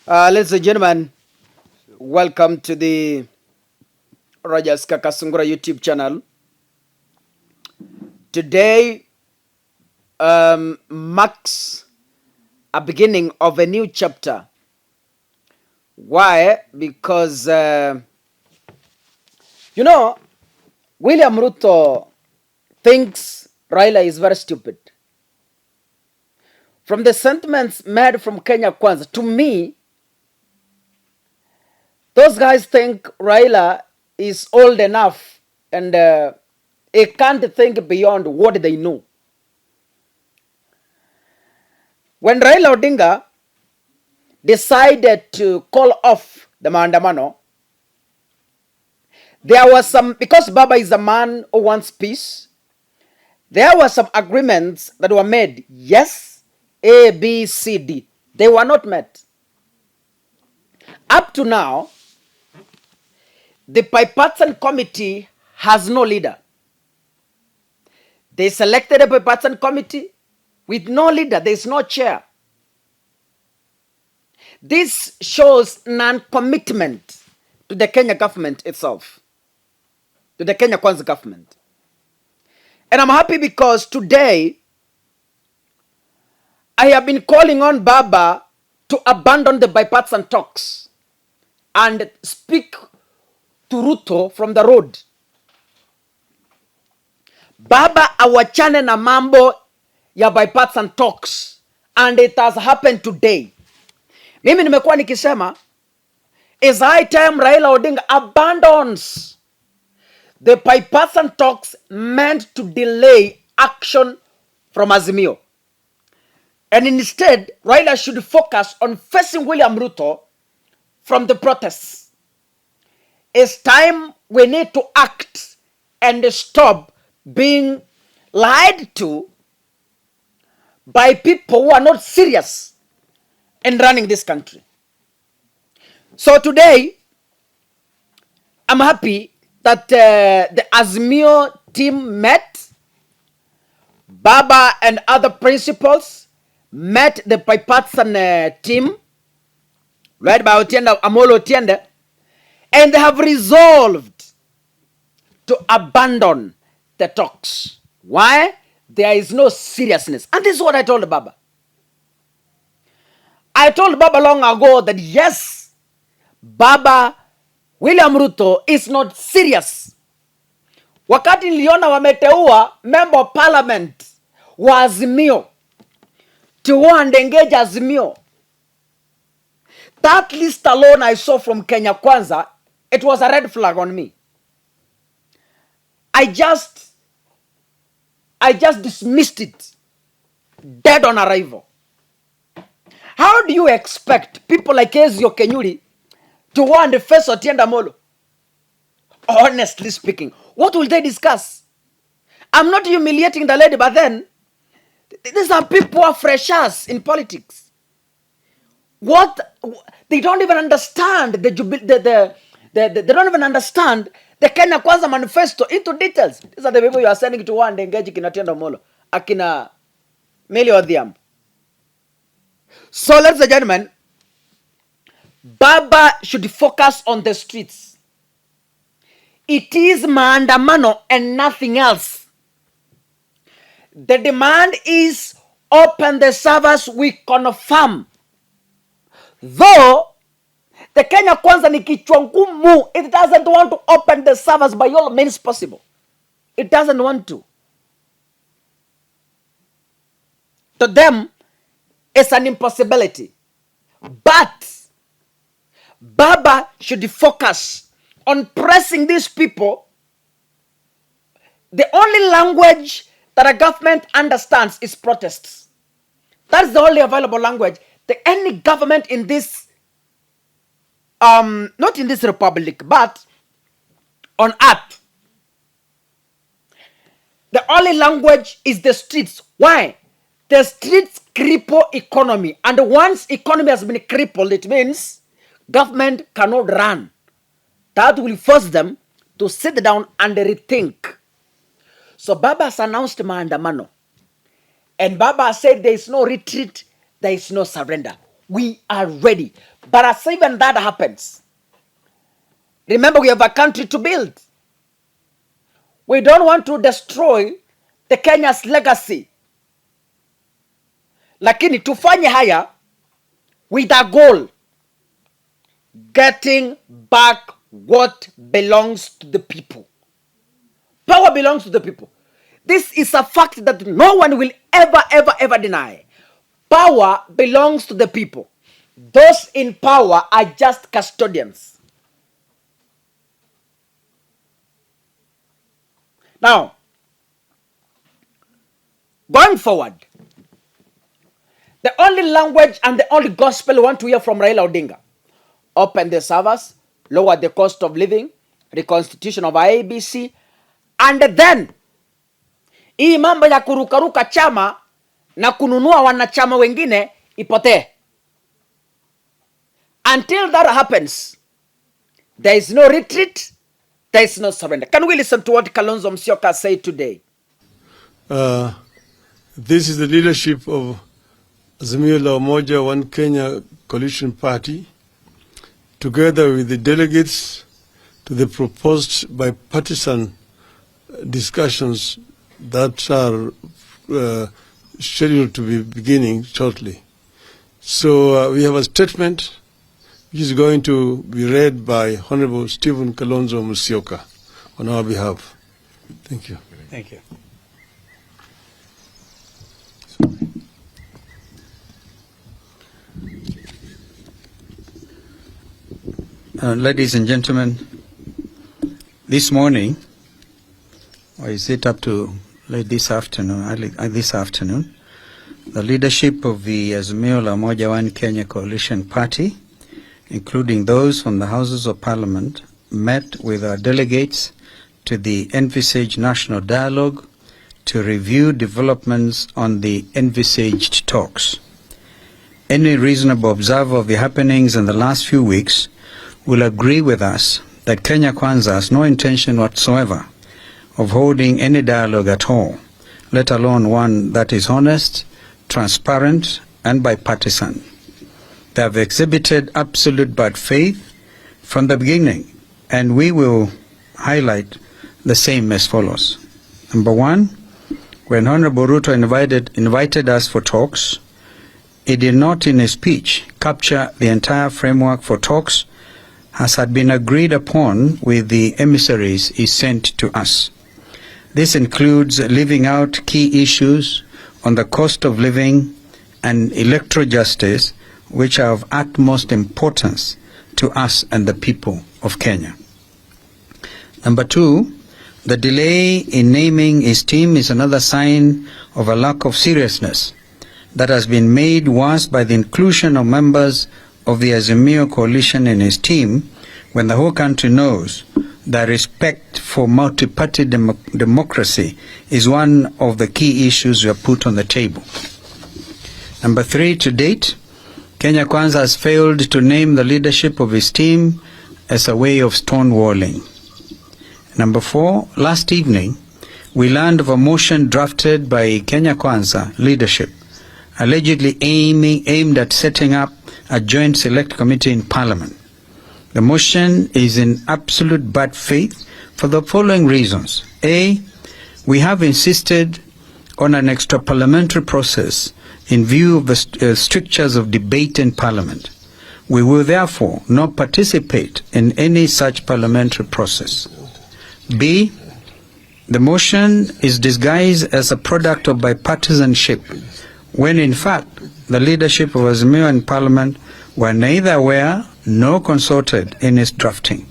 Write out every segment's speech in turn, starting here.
Ladies and gentlemen, welcome to the Rogers Kakasungura YouTube channel. Today marks a beginning of a new chapter. Why? Because, William Ruto thinks Raila is very stupid. From the sentiments made from Kenya Kwanza, to me, those guys think Raila is old enough and he can't think beyond what they know. When Raila Odinga decided to call off the maandamano, there was some, because Baba is a man who wants peace, there were some agreements that were made. Yes, A, B, C, D. They were not met. Up to now, the bipartisan committee has no leader. They selected a bipartisan committee with no leader. There is no chair. This shows non-commitment to the Kenya government itself, to the Kenya Kwanza government. And I'm happy because today I have been calling on Baba to abandon the bipartisan talks and speak to Ruto from the road. Baba awachane na mambo ya bipartisan talks, and it has happened today. Mimi nimekuwa nikisema it's high time Raila Odinga abandons the bipartisan talks meant to delay action from Azimio. And instead, Raila should focus on facing William Ruto from the protests. It's time we need to act and stop being lied to by people who are not serious in running this country. So today, I'm happy that the Azimio team met. Baba and other principals met the bipartisan team led by Amolo Otiende, and they have resolved to abandon the talks. Why? There is no seriousness. And this is what I told Baba. I told Baba long ago that yes, Baba William Ruto is not serious. Wakati niliona wameteua member of parliament wa Azimio to go and engage Azimio, that list alone I saw from Kenya Kwanza, it was a red flag on me. I just dismissed it dead on arrival. How do you expect people like Ezio Kenyuri to go and face Otiende Amolo? Honestly speaking, what will they discuss? I'm not humiliating the lady, but then these are people who are freshers in politics. What they don't even understand they don't even understand the Kenya Kwanza manifesto into details. These are the people you are sending to one engage in Otiende Amolo, akina Meli Odhiambo. So, ladies and gentlemen, Baba should focus on the streets. It is maandamano and nothing else. The demand is open the servers, we confirm. Though the Kenya Kwanza ni kichwa ngumu, it doesn't want to open the servers by all means possible. It doesn't want to. To them, it's an impossibility. But Baba should focus on pressing these people. The only language that a government understands is protests. That's the only available language. Any government in this, not in this republic, but on earth, the only language is the streets. Why? The streets cripple economy. And once economy has been crippled, it means government cannot run. That will force them to sit down and rethink. So Baba has announced maandamano. And Baba said there is no retreat, there is no surrender. We are ready. But as even that happens, remember we have a country to build. We don't want to destroy the Kenya's legacy. Lakini tufanye haya with a goal, getting back what belongs to the people. Power belongs to the people. This is a fact that no one will ever deny. Power belongs to the people. Those in power are just custodians. Now, going forward, the only language and the only gospel we want to hear from Raila Odinga: open the servers, lower the cost of living, reconstitution of IEBC, and then hii mambo ya kurukaruka chama na kununua wanachama wengine ipotee. Until that happens, there is no retreat, there is no surrender. Can we listen to what Kalonzo Musyoka said today? This is the leadership of Azimio la Umoja One Kenya Coalition Party, together with the delegates to the proposed bipartisan discussions that are scheduled to be beginning shortly. So we have a statement which is going to be read by Honorable Stephen Kalonzo Musyoka on our behalf. Thank you. Thank you. Ladies and gentlemen, this morning, or is it up to late this afternoon, the leadership of the Azimio la Umoja One Kenya Coalition Party, including those from the Houses of Parliament, met with our delegates to the envisaged national dialogue to review developments on the envisaged talks. Any reasonable observer of the happenings in the last few weeks will agree with us that Kenya Kwanza has no intention whatsoever of holding any dialogue at all, let alone one that is honest, transparent, and bipartisan. They have exhibited absolute bad faith from the beginning, and we will highlight the same as follows. Number one, when Honorable Ruto invited us for talks, he did not in his speech capture the entire framework for talks as had been agreed upon with the emissaries he sent to us. This includes leaving out key issues on the cost of living and electoral justice, which are of utmost importance to us and the people of Kenya. Number two, the delay in naming his team is another sign of a lack of seriousness that has been made worse by the inclusion of members of the Azimio coalition in his team, when the whole country knows that respect for multi-party democracy is one of the key issues we have put on the table. Number three, to date, Kenya Kwanza has failed to name the leadership of his team as a way of stonewalling. Number four, last evening, we learned of a motion drafted by Kenya Kwanza leadership, allegedly aimed at setting up a joint select committee in Parliament. The motion is in absolute bad faith for the following reasons. A, we have insisted on an extra parliamentary process in view of the strictures of debate in Parliament. We will therefore not participate in any such parliamentary process. B, the motion is disguised as a product of bipartisanship, when in fact the leadership of Azimio and Parliament were neither aware nor consulted in its drafting.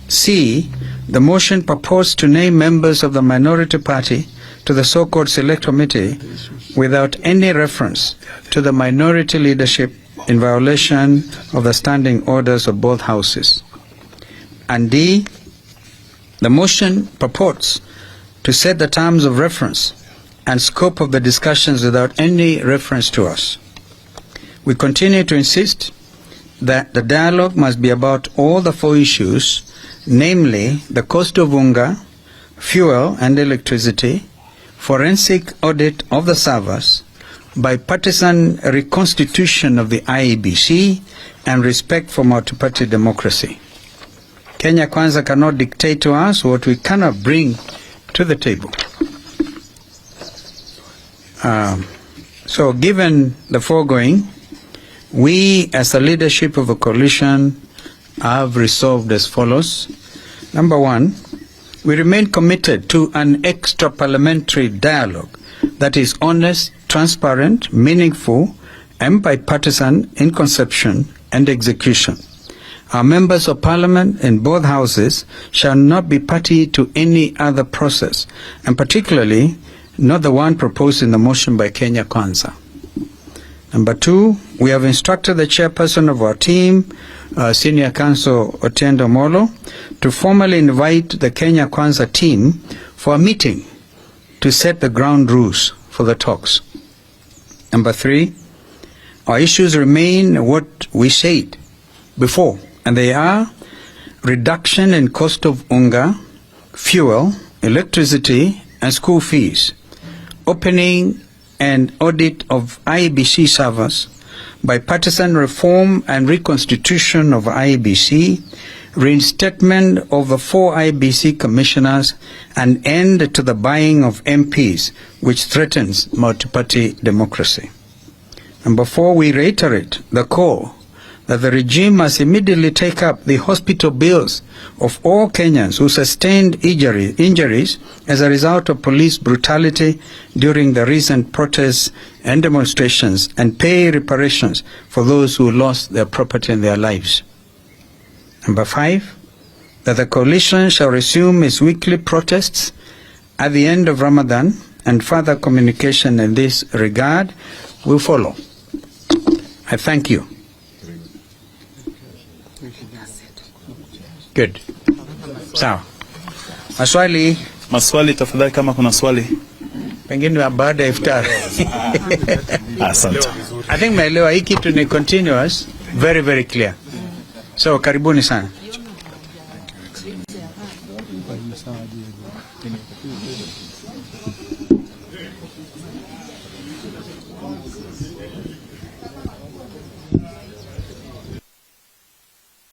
C, the motion proposed to name members of the minority party to the so-called select committee without any reference to the minority leadership, in violation of the standing orders of both houses. And D, the motion purports to set the terms of reference and scope of the discussions without any reference to us. We continue to insist that the dialogue must be about all the four issues, namely the cost of unga, fuel and electricity, forensic audit of the servers, bipartisan reconstitution of the IEBC, and respect for multi-party democracy. Kenya Kwanza cannot dictate to us what we cannot bring to the table. So given the foregoing, we as the leadership of a coalition have resolved as follows. Number one, we remain committed to an extra-parliamentary dialogue that is honest, transparent, meaningful, and bipartisan in conception and execution. Our members of parliament in both houses shall not be party to any other process, and particularly not the one proposed in the motion by Kenya Kwanza. Number two, we have instructed the chairperson of our team, Senior Counsel Otiendo Molo, to formally invite the Kenya Kwanza team for a meeting to set the ground rules for the talks. Number three, our issues remain what we said before, and they are reduction in cost of unga, fuel, electricity, and school fees, opening and audit of IEBC servers, bipartisan reform and reconstitution of IEBC, reinstatement of the 4 IEBC commissioners, and end to the buying of MPs, which threatens multi-party democracy. Number 4, we reiterate the call that the regime must immediately take up the hospital bills of all Kenyans who sustained injuries as a result of police brutality during the recent protests and demonstrations, and pay reparations for those who lost their property and their lives. Number 5, that the coalition shall resume its weekly protests at the end of Ramadan, and further communication in this regard will follow. I thank you. Good. Sawa. Maswali tafadhali, kama kuna swali. Pengine baada ya iftar. Asante. I think maelewa hii kitu ni continuous, very very clear. So karibuni sana.